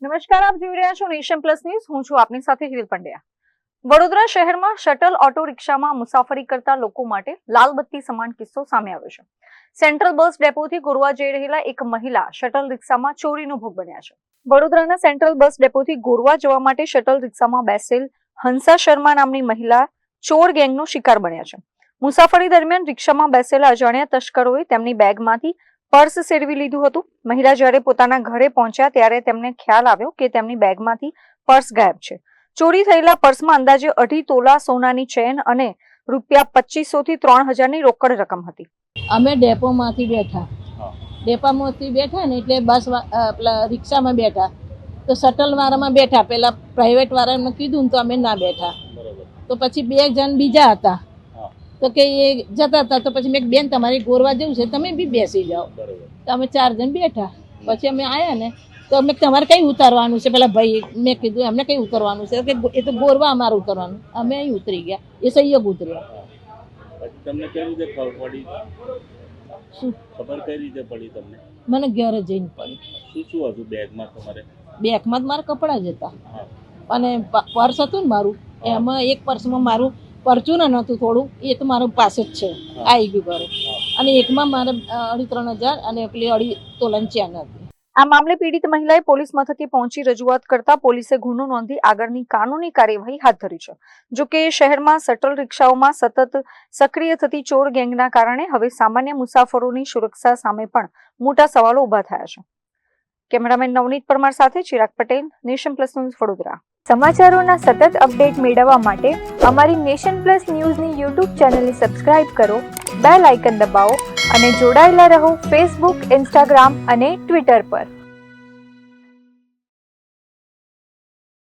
નમસ્કાર, આપ જોઈ રહ્યા છો નેશન પ્લસ ન્યૂઝ. હું છું આપની સાથે હિરલ પંડ્યા. વડોદરા શહેરમાં શટલ ઓટો રિક્ષામાં મુસાફરી કરતા લોકો માટે લાલબત્તી સમાન કિસ્સો સામે આવ્યો છે. સેન્ટ્રલ બસ ડેપોથી ગોરવા જઈ રહેલા એક મહિલા શટલ રિક્ષામાં ચોરીનો ભોગ બન્યા છે. વડોદરાના સેન્ટ્રલ બસ ડેપોથી ગોરવા જવા માટે શટલ રિક્ષામાં બેસેલ હંસા શર્મા નામની મહિલા ચોર ગેંગનો શિકાર બન્યા છે. મુસાફરી દરમિયાન રિક્ષામાં બેસેલા અજાણ્યા તસ્કરોએ તેમની બેગમાંથી પર્સ સેરવી લીધું હતું. મહિલા જ્યારે પોતાના ઘરે પહોંચ્યા ત્યારે તેમને ખ્યાલ આવ્યો કે તેમની બેગમાંથી પર્સ ગાયબ છે. ચોરી થયેલા પર્સમાં અંદાજે 2.5 તોલા સોનાની ચેન અને રૂપિયા 2500 થી 3000 ની રોકડ રકમ હતી. અમે ડેપોમાંથી બેઠા ને એટલે બસ રિક્ષામાં બેઠા તો શટલ વાળામાં બેઠા. પેલા પ્રાઇવેટ વાળાને કીધું તો અમે ના બેઠા. તો પછી 2 જણ બીજા હતા તો કે એ જતા હતા. તો પછી મેં બેન તમારે ગોરવા જવું છે, તમે બી બેસી જાઓ. તો અમે 4 જણ બેઠા. પછી અમે આવ્યા ને તો અમે તમારે કઈ ઉતારવાનું છે? પેલા ભાઈ મેં કીધું એમને કઈ ઉતરવાનું છે કે એ તો ગોરવા અમારે ઉતરવાનું. અમે અહીં ઉતરી ગયા, એ સહયોગ ઉતર્યા. તમને કઈ રીતે ખબર પડી? શું ખબર કઈ રીતે પડી તમને? મને ઘરે જઈને પડી. શું હતું બેગમાં તમારે? બેગમાં મારા કપડાં જ હતા અને પર્સ હતું ને મારું. એમાં એક પર્સમાં મારું પરચુનર હતું થોડું, એ તો મારું પાસે જ છે, આવી ગયું ઘરે. અને એકમાં મારે 2.5-3 હજાર અને પેલી 2.5 તોલાની ચેન હતી. આ મામલે પીડિત મહિલાએ પોલીસ મથકે પહોંચી રજૂઆત કરતા પોલીસે ગુનો નોંધી આગળની કાનૂની કાર્યવાહી હાથ ધરી છે. જો કે શહેરમાં શટલ રિક્ષાઓમાં સતત સક્રિય થતી ચોર ગેંગના કારણે હવે સામાન્ય મુસાફરોની સુરક્ષા સામે પણ મોટા સવાલો ઉભા થયા છે. કેમેરામેન નવનીત પરમાર સાથે Chirag Patel, Nation Plus News, Vadodara. સમાચારોના સતત અપડેટ મેળવવા માટે અમારી નેશન પ્લસ ન્યૂઝની યુટ્યુબ ચેનલને સબસ્ક્રાઇબ કરો, બેલ આઇકન દબાવો અને જોડાયેલા રહો ફેસબુક, ઇન્સ્ટાગ્રામ અને ટ્વિટર પર.